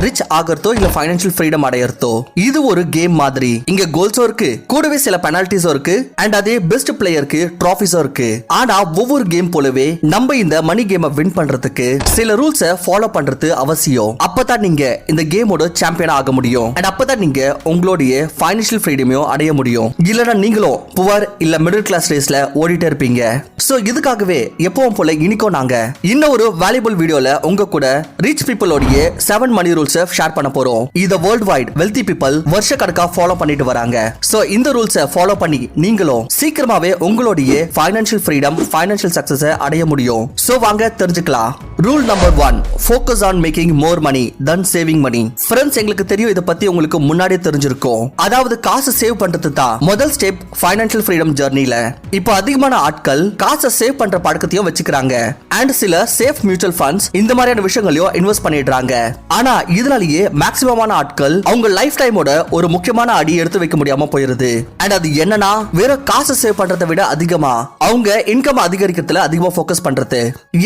Rich ஆகிறதோ இல்ல financial freedom அடையறதோ. இது ஒரு கேம் மாதிரி. இங்க கோல்ஸும் இருக்கு, கூடவே சில பெனால்டிஸும் இருக்கு, அண்ட் அதே பெஸ்ட் பிளேயருக்கு ட்ராஃபிஸும் இருக்கு. ஆனா ஒவ்வொரு கேம் போலவே நம்ம இந்த மணி கேமை வின் பண்றதுக்கு சில ரூல்ஸை ஃபாலோ பண்றது அவசியம். அப்பதான் நீங்க இந்த கேமோட சாம்பியன் ஆக முடியும். அண்ட் அப்பதான் நீங்க உங்களுடைய ஃபைனான்சியல் ஃப்ரீடமையும் அடைய முடியும். இல்லனா நீங்களும் புவர் இல்ல மிடில் கிளாஸ் ரேஸ்ல ஓடிட்டே இருப்பீங்க. சோ இதுக்காகவே எப்பவும் போல இன்னைக்கும் நாங்க இன்னும் ஒரு வேல்யூபிள் வீடியோல உங்க கூட ரிச் பீப்புளோடைய 7 மணி ரூல்ஸ் ஷேர் பண்ண போறோம். இத வேர்ல்ட் வைட் வெல்தி பீப்புள் வருஷ கணக்கா ஃபாலோ பண்ணிட்டு வராங்க. சோ இந்த ரூல்ஸை ஃபாலோ பண்ணி நீங்களும் சீக்கிரமாவே உங்களுடைய ஃபைனான்சியல் ஃப்ரீடம், ஃபைனான்சியல் சக்சஸ் அடைய முடியும். சோ வாங்க தெரிஞ்சுக்கலாம். Rule number 1, focus on making more money than saving money. Friends, எங்களுக்கு தெரியும் இத பத்தி உங்களுக்கு முன்னாடியே தெரிஞ்சிருக்கும். அதாவது காசு சேவ் பண்றது தான் முதல் ஸ்டெப் ஃபைனான்சியல் ஃப்ரீடம் ஜர்னில. இப்போ அதிகமான ஆட்கள் காசை சேவ் பண்ற பழக்கத்தையும் வச்சுக்கிறாங்க. அண்ட் சில சேஃப் மியூச்சுவல் ஃபண்ட்ஸ் இந்த மாதிரியான விஷயங்களையும் இன்வெஸ்ட் பண்ணிடுறாங்க. ஆனா இதனாலேயே மேக்ஸிமமான ஆட்கள் அவங்க லைஃப் டைமோட ஒரு முக்கியமான அடி எடுத்து வைக்க முடியாம போயிருது. அண்ட் அது என்னன்னா, வேற காசு சேவ் பண்றதை விட அதிகமா அவங்க இன்கம் அதிகரிக்கிறதுல அதிகமா ஃபோக்கஸ் பண்றது.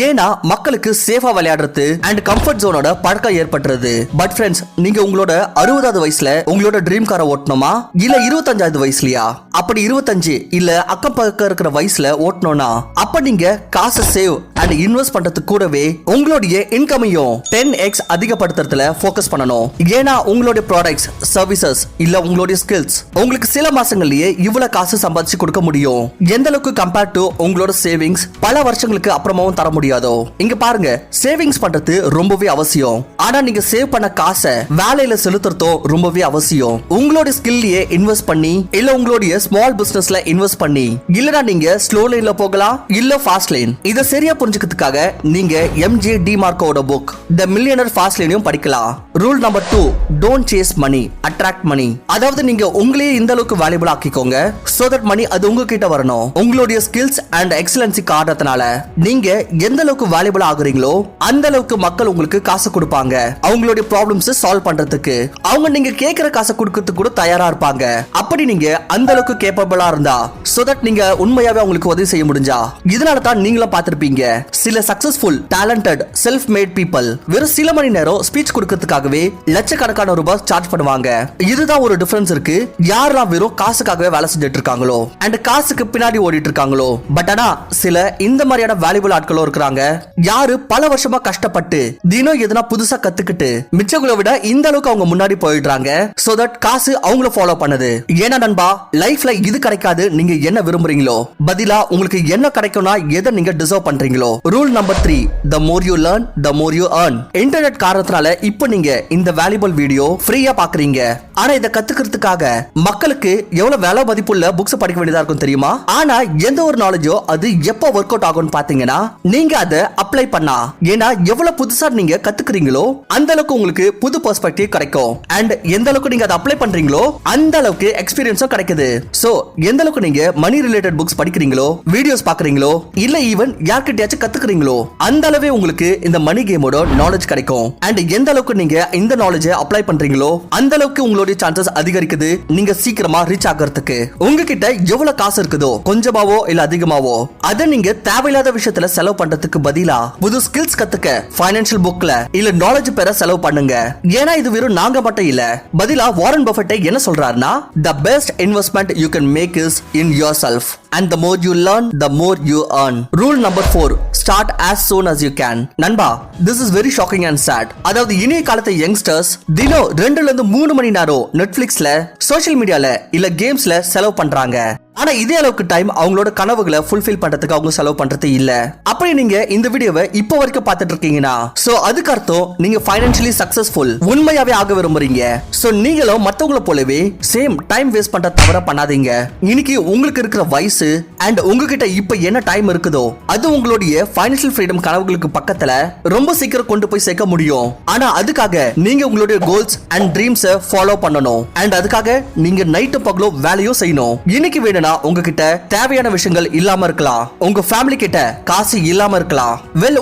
ஏன்னா மக்களுக்கு சேஃபா விளையாடுறது அண்ட் கம்ஃபர்ட் ஜோனோட பழக்கம் ஏற்பட்டுறது. பட் ஃப்ரெண்ட்ஸ், நீங்க உங்களோட 60வது வயசுல உங்களோட ட்ரீம் காரை ஓட்டணுமா இல்ல 25வது வயசுலயா? அப்படி 25 இல்ல அக்கம் பக்கம் இருக்கிற வயசுல ஓட்டணும்னா அப்ப நீங்க காசை சேவ் அண்ட் இன்வெஸ்ட் பண்றது கூடவே உங்களுடைய இன்கமையும் 10x அதிகப்படுத்துறதுல ஃபோக்கஸ் பண்ணணும். ஏன்னா உங்களுடைய ப்ராடக்ட்ஸ், சர்வீசஸ் இல்ல உங்களுடைய ஸ்கில்ஸ் உங்களுக்கு சில மாசங்கள்லயே இவ்வளவு காசு சம்பாதிச்சு கொடுக்க முடியும். எந்த அளவுக்கு கம்பேர் டு உங்களோட சேவிங்ஸ் பல வருஷங்களுக்கு அப்புறமாவும் தர முடியாதோ. இங்க பாருங்க, சேவிங்ஸ் பண்றது ரொம்பவே அவசியம். ஆனா நீங்க சேவ் பண்ண காசை வேலையில செலுத்துறதோ ரொம்பவே அவசியம். உங்களோட ஸ்கில்லையே இன்வெஸ்ட் பண்ணி இல்ல உங்களுடைய ஸ்மால் பிசினஸ்ல இன்வெஸ்ட் பண்ணி, இல்லனா நீங்க ஸ்லோ லைன்ல போகலாம் இல்ல ஃபாஸ்ட் லைன். இத சரியா புரிஞ்சுக்கிறதுக்காக நீங்க MJ டிமார்க்கோட புக் தி மில்லியனர் ஃபாஸ்ட் லைனையும் படிக்கலாம். Rule number 2, don't chase money, attract money. அதாவது நீங்க உங்களையே இந்த அளவுக்கு வேல்யூபிள் ஆக்கிக்கோங்க சோ தட் மணி அது உங்ககிட்ட வரணும். உங்களுடைய ஸ்கில்ஸ் அண்ட் எக்ஸலன்சி காரணத்தினால நீங்க எந்த அளவுக்கு வேல்யூபிள் ஆகுறீங்களோ அந்த அளவுக்கு மக்கள் உங்களுக்கு காசு கொடுப்பாங்க. அவங்களுடைய ப்ராப்ளம்ஸ் சால்வ் பண்றதுக்கு அவங்க நீங்க கேக்குற காசை கொடுக்கிறதுக்கு கூட தயாரா இருப்பாங்க. அப்படி நீங்க அந்த அளவுக்கு கேப்பபிளா இருந்தா சோ தட் நீங்க உண்மையாவே அவங்களுக்கு உதவி செய்ய முடிஞ்சா. இதனால தான் நீங்களும் பார்த்திருப்பீங்க சில successful talented self mat people வெறும் சில மணி நேரம் ஸ்பீச் கொடுக்கிறதுக்காகவே லட்சக்கணக்கான ரூபாய் சார்ஜ் பண்ணுவாங்க. இதுதான் ஒரு டிஃபரன்ஸ் இருக்கு. யாரெல்லாம் வெறும் காசுக்காகவே வேலை செஞ்சுட்டு இருக்காங்களோ அண்ட் காசுக்கு பின்னாடி ஓடிட்டு இருக்காங்களோ. பட் ஆனா சில இந்த மாதிரியான வேல்யூபிள் ஆட்களும் இருக்கிறாங்க. யாரு பல வருஷமா கஷ்டப்பட்டு தினம் எதனா புதுசா கத்துக்கிட்டு மிச்சங்களை விட இந்த அளவுக்கு அவங்க முன்னாடி போயிடுறாங்க சோ தட் காசு அவங்கள ஃபாலோ பண்ணுது. ஏன்னா நண்பா, லைஃப்ல இது கிடைக்காது நீங்க என்ன விரும்புறீங்களோ, பதிலா உங்களுக்கு என்ன கிடைக்கும்னா எதை நீங்க டிசர்வ் பண்றீங்களோ. Rule number 3, the more you learn the more you earn. Internet காரணத்தினால இப்போ நீங்க இந்த வேல்யூபிள் வீடியோ ஃப்ரீயா பாக்குறீங்க. ஆனா இத கத்துக்கிறதுக்காக மக்களுக்கு எவ்வளவு வேலை மதிப்புள்ள புக்ஸ் படிக்க வேண்டியதா இருக்கும் தெரியுமா? ஆனா எந்த ஒரு நாலேஜோ அது எப்போ ஒர்க் அவுட் ஆகும்னு பாத்தீங்கன்னா நீங்க அதை அப்ளை பண்ணா. ஏன்னா எவ்வளவு புதுசா நீங்க கத்துக்கிறீங்களோ அந்த அளவுக்கு உங்களுக்கு புது பெர்ஸ்பெக்டிவ் கிடைக்கும். அண்ட் எந்த அளவுக்கு நீங்க அதை அப்ளை பண்றீங்களோ அந்த அளவுக்கு எக்ஸ்பீரியன்ஸும் கிடைக்குது. சோ எந்த அளவுக்கு நீங்க மணி ரிலேட்டட் புக்ஸ் படிக்கிறீங்களோ, வீடியோஸ் பாக்குறீங்களோ இல்ல ஈவன் யார்கிட்டயாச்சும் கத்துக்கிறீங்களோ அந்த அளவே உங்களுக்கு இந்த மணி கேமோட நாலேஜ் கிடைக்கும். அண்ட் எந்த அளவுக்கு நீங்க இந்த நாலேஜை அப்ளை பண்றீங்களோ அந்த அளவுக்கு உங்களுடைய சான்சஸ் அதிகரிக்குது நீங்க சீக்கிரமா ரீச் ஆகிறதுக்கு. உங்ககிட்ட எவ்வளவு காசு இருக்குதோ, கொஞ்சமாவோ இல்ல அதிகமாவோ, அதை நீங்க தேவையில்லாத விஷயத்துல செலவு பண்றதுக்கு பதிலா புது ஸ்கில்ஸ் கத்துக்க ஃபைனான்சியல் புக்ல இல்ல நாலேஜ் பெற செலவு பண்ணுங்க. ஏன்னா இது வெறும் நாங்க மட்டும் இல்ல, பதிலா வாரன் பஃபெட் என்ன சொல்றாருன்னா, the best investment you can make is in yourself and the more you learn the more you earn. Rule number 4, start as soon as you can. நண்பா, this is very shocking and sad. அதாவது இனிய காலத்து youngsters தினம் 2 ல இருந்து 3 மணி நேரம் நெட்ஃபிளிக்ஸ்ல, social மீடியால இல்ல கேம்ஸ்ல செலவு பண்றாங்க. ஆனா இதே அளவுக்கு டைம் அவங்களோட கனவுகளை ஃபுல்ஃபில் பண்றதுக்கு அவங்க செலவு பண்றது இல்ல. அப்படி நீங்க இந்த வீடியோவை இப்போ வரைக்கும் பார்த்துட்டு இருக்கீங்கன்னா சோ அதுக்கு அர்த்தம் நீங்க ஃபைனான்சியலி சக்சஸ்ஃபுல் உண்மையாவே ஆக விரும்புறீங்க. சோ நீங்களும் மத்தவங்கள போலவே சேம் டைம் வேஸ்ட் பண்ற தவற பண்ணாதீங்க. இன்னைக்கு உங்களுக்கு இருக்கிற வயசு அண்ட் உங்ககிட்ட இப்ப என்ன டைம் இருக்குதோ அது உங்களுடைய ஃபைனான்சியல் ஃப்ரீடம் கனவுகளுக்கு பக்கத்துல ரொம்ப சீக்கிரம் கொண்டு போய் சேர்க்க முடியும். ஆனா அதுக்காக நீங்க உங்களுடைய கோல்ஸ் அண்ட் ட்ரீம்ஸை ஃபாலோ பண்ணணும். அண்ட் அதுக்காக நீங்க நைட்டு பகலும் வேலையும் செய்யணும். இன்னைக்கு வேணும் என்னன்னா உங்ககிட்ட தேவையான விஷயங்கள் இல்லாம இருக்கலாம், உங்க ஃபேமிலி கிட்ட காசு இல்லாம இருக்கலாம்,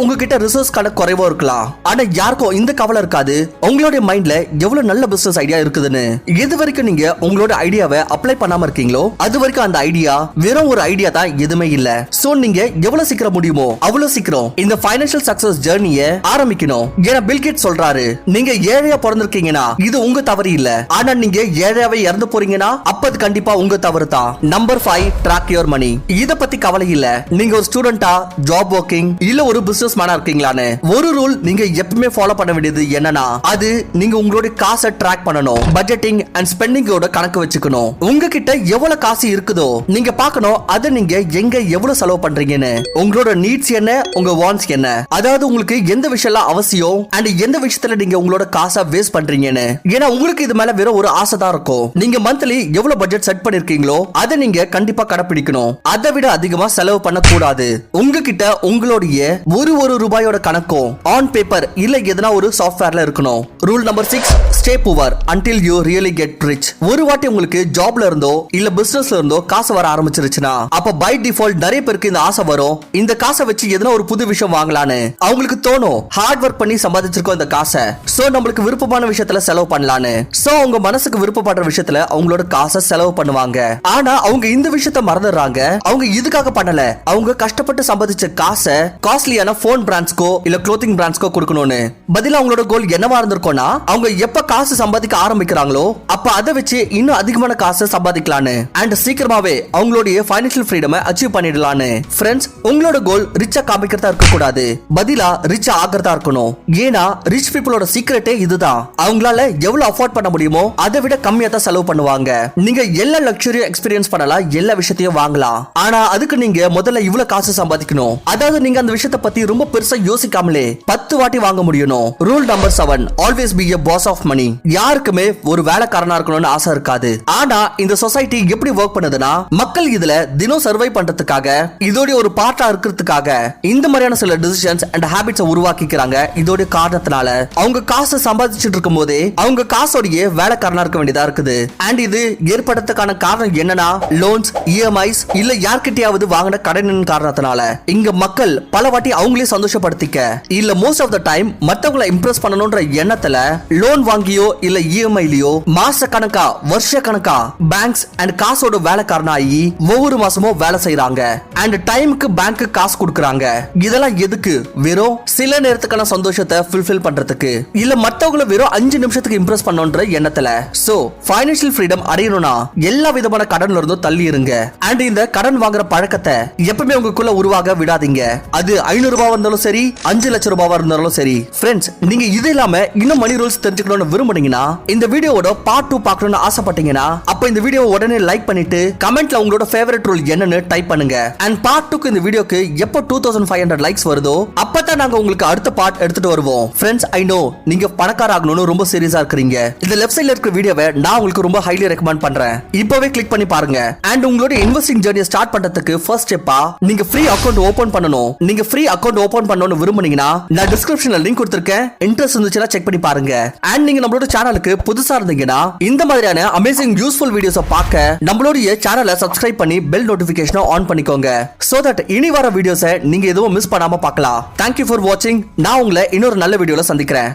உங்ககிட்ட ரிசோர்ஸ் குறைவா இருக்கலாம். ஆனா யாருக்கும் இந்த கவலை இருக்காது உங்களுடைய மைண்ட்ல எவ்வளவு நல்ல பிசினஸ் ஐடியா இருக்குதுன்னு. எது வரைக்கும் நீங்க உங்களோட ஐடியாவை அப்ளை பண்ணாம இருக்கீங்களோ அது வரைக்கும் அந்த ஐடியா வெறும் ஒரு ஐடியா தான், எதுவுமே இல்ல. சோ நீங்க எவ்வளவு சீக்கிரம் முடியுமோ அவ்வளவு சீக்கிரம் இந்த ஃபைனான்சியல் சக்சஸ் ஜர்னியை ஆரம்பிக்கணும். ஏன்னா பில் கேட்ஸ் சொல்றாரு, நீங்க ஏழையா பிறந்திருக்கீங்கன்னா இது உங்க தவறு இல்ல, ஆனா நீங்க ஏழையாவே இறந்து போறீங்கன்னா அப்ப அது கண்டிப்பா உங்க தவறு தான். Number 5, track your money. இத பத்தி கவலை இல்ல, நீங்க ஒரு ஸ்டூடெண்டா, ஜாப் ஒர்க்கிங் இல்ல ஒரு பிசினஸ் மேனா இருக்கீங்களான்னு ஒரு ரூல் நீங்க எப்பவுமே ஃபாலோ பண்ண வேண்டியது என்னன்னா, அது நீங்க உங்களுடைய காசை ட்ராக் பண்ணணும். பட்ஜெட்டிங் அண்ட் ஸ்பெண்டிங்கோட கணக்கு வச்சுக்கணும். உங்ககிட்ட எவ்வளவு காசு இருக்குதோ நீங்க பார்க்கணும், அதை நீங்க எங்க எவ்வளவு செலவு பண்றீங்கன்னு. உங்களோட நீட்ஸ் என்ன, உங்க வாண்ட்ஸ் என்ன, அதாவது உங்களுக்கு எந்த விஷயம் அவசியம் அண்ட் எந்த விஷயத்துல நீங்க உங்களோட காசை வேஸ்ட் பண்றீங்கன்னு. ஏன்னா உங்களுக்கு இது மேல வெறும் ஒரு ஆசை தான் இருக்கும். நீங்க மந்த்லி எவ்வளவு பட்ஜெட் செட் பண்ணிருக்கீங்களோ அதை நீங்க கண்டிப்பா கடைபிடிக்கணும். அதை விட அதிகமா செலவு பண்ண கூடாது. உங்ககிட்ட உங்களுடைய ஒரு ரூபாயோட கணக்கும் ஆன் பேப்பர் இல்ல எதனா ஒரு சாஃப்ட்வேர்ல இருக்கணும். Rule number 6, stay poor until you really get rich. ஒரு வாட்டி உங்களுக்கு ஜாப்ல இருந்தோ இல்ல பிசினஸ்ல இருந்தோ காசு வர ஆரம்பிச்சிருச்சுனா அப்ப பை டிஃபால்ட் நிறைய பேருக்கு இந்த ஆசை வரும், இந்த காசை வச்சு எதனா ஒரு புது விஷயம் வாங்கலான்னு அவங்களுக்கு தோணும். ஹார்ட் ஒர்க் பண்ணி சம்பாதிச்சிருக்கோம் இந்த காசை, சோ நம்மளுக்கு விருப்பமான விஷயத்துல செலவு பண்ணலான்னு. சோ உங்க மனசுக்கு விருப்பப்படுற விஷயத்துல அவங்களோட காசை செலவு பண்ணுவாங்க. ஆனா அவங்க இந்த விஷயத்த மறந்துடுறாங்க. அவங்க இதுக்காக பண்ணல, அவங்க கஷ்டப்பட்டு சம்பாதிச்ச காசை காஸ்ட்லியான போன் பிராண்ட்ஸ்க்கோ இல்ல க்ளோத்திங் பிராண்ட்ஸ்க்கோ கொடுக்கணும்னு. பதிலா அவங்களோட கோல் என்னவா இருந்திருக்கும்னா, அவங்க எப்ப காசு சம்பாதிக்க ஆரம்பிக்கிறாங்களோ அப்ப அதை வச்சு இன்னும் அதிகமான காசு சம்பாதிக்கலான்னு அண்ட் சீக்கிரமாவே அவங்களுடைய ஃபைனான்சியல் ஃப்ரீடம் அச்சீவ் பண்ணிடலான்னு. ஃப்ரெண்ட்ஸ், உங்களோட கோல் ரிச்சா காமிக்கிறதா இருக்க கூடாது, பதிலா ரிச்சா ஆகிறதா இருக்கணும். ஏன்னா ரிச் பீப்புளோட சீக்ரெட்டே இதுதான். அவங்களால எவ்வளவு அஃபோர்ட் பண்ண முடியுமோ அதை விட கம்மியா தான் செலவு பண்ணுவாங்க. நீங்க எல்லா லக்ஸரியும் எக்ஸ்பீரியன்ஸ் பண்ணலாம், எல்லா விஷயத்தையும் வாங்கலாம், ஆனா அதுக்கு நீங்க முதல்ல இவ்வளவு காசு சம்பாதிக்கணும். அதாவது நீங்க அந்த விஷயத்தை பத்தி ரொம்ப பெருசா யோசிக்காமலே 10 வாட்டி வாங்க முடியணும். Rule number 7, always be a boss of money. யாருக்குமே ஒரு வேலைக்காரனா இருக்கணும்னு ஆசை இருக்காது. ஆனா இந்த சொசைட்டி எப்படி வர்க் பண்ணுதுன்னா, மக்கள் இதுல தினம் சர்வை பண்றதுக்காக இதோட ஒரு பார்ட்டா இருக்கிறதுக்காக இந்த மாதிரியான சில டிசிஷன்ஸ் அண்ட் ஹாபிட்ஸ் உருவாக்கிக்கிறாங்க. இதோட காரணத்தினால அவங்க காசு சம்பாதிச்சுட்டு இருக்கும் போதே அவங்க காசோடைய வேலைக்காரனா இருக்க வேண்டியதா இருக்குது. அண்ட் இது ஏற்படுறதுக்கான காரணம் என்னன்னா, லோன்ஸ், இஎம்ஐஸ் இல்ல யார்கிட்டயாவது வாங்கின கடனின் காரணத்தினால. இங்க மக்கள் பல வாட்டி அவங்களே சந்தோஷப்படுத்திக்க இல்ல மோஸ்ட் ஆஃப் த டைம் மத்தவங்களை இம்ப்ரெஸ் பண்ணணும்ன்ற எண்ணத்துல லோன் வாங்கியோ இல்ல இஎம்ஐலயோ மாச கணக்கா வருஷ கணக்கா பேங்க்ஸ் அண்ட் காசோட வேலைக்காரனாகி ஒவ்வொரு மாசமும் வேலை செய்யறாங்க அண்ட் டைமுக்கு பேங்க்கு காசு கொடுக்கறாங்க. இதெல்லாம் எதுக்கு? வெறும் சில நேரத்துக்கான சந்தோஷத்தை ஃபுல்ஃபில் பண்றதுக்கு இல்ல மத்தவங்களை வெறும் 5 நிமிஷத்துக்கு இம்ப்ரெஸ் பண்ணணும்ன்ற எண்ணத்துல. சோ ஃபைனான்சியல் ஃப்ரீடம் அடையணும்னா எல்லா விதமான கடன்ல இருந்தும் தள்ளி இருங்க. அண்ட் இந்த கடன் வாங்குற பழக்கத்தை எப்பவுமே உங்களுக்குள்ள உருவாக விடாதீங்க. அது 500 ரூபாய் இருந்தாலும் சரி, 5 லட்சம் ரூபாய் இருந்தாலும் சரி. ஃப்ரெண்ட்ஸ், நீங்க இது இல்லாம இன்னும் மணி ரூல்ஸ் தெரிஞ்சுக்கணும்னு விரும்புனீங்கன்னா, இந்த வீடியோவோட பார்ட் 2 பார்க்கணும்னு ஆசைப்பட்டீங்கன்னா அப்ப இந்த வீடியோ உடனே லைக் பண்ணிட்டு கமெண்ட்ல உங்களோட ஃபேவரட் ரூல் என்னன்னு டைப் பண்ணுங்க. அண்ட் பார்ட் 2க்கு இந்த வீடியோக்கு எப்போ 2500 லைக்ஸ் வருதோ அப்பதான் நாங்க உங்களுக்கு அடுத்த பார்ட் எடுத்துட்டு வருவோம். ஃப்ரெண்ட்ஸ், ஐ நோ நீங்க பணக்கார ஆகணும்னு ரொம்ப சீரியஸா இருக்கீங்க. இந்த லெஃப்ட் சைடுல இருக்கிற வீடியோவை நான் உங்களுக்கு ரொம்ப ஹைலி ரெக்கமெண்ட் பண்றேன். இப்பவே கிளிக் பண்ணி பாருங்க. அண்ட் உங்களோட இன்வெஸ்டிங் ஜர்னியை ஸ்டார்ட் பண்றதுக்கு ஃபர்ஸ்ட் ஸ்டெப்பா நீங்க ஃப்ரீ அக்கவுண்ட் ஓபன் பண்ணணும். நீங்க ஃப்ரீ அக்கவுண்ட் ஓபன் பண்ணனும்னு விரும்புனீங்கன்னா நான் டிஸ்கிரிப்ஷன்ல லிங்க் கொடுத்திருக்கேன். இன்ட்ரெஸ்ட் இருந்துச்சுனா செக் பண்ணி பாருங்க. அண்ட் நீங்க நம்மளோட சேனலுக்கு புதுசா இருந்தீங்கன்னா இந்த மாதிரியான அமேசிங் யூஸ்ஃபுல் வீடியோஸை பார்க்க நம்மளோட சேனலை சப்ஸ்கிரைப் பண்ணி பெல் நோட்டிபிகேஷனை ஆன் பண்ணிக்கோங்க. சோ தட் இனி வர வீடியோஸை நீங்க எதுவும் மிஸ் பண்ணாம பார்க்கலாம். Thank you for watching. நான் உங்களை இன்னொரு நல்ல வீடியோல சந்திக்கிறேன்.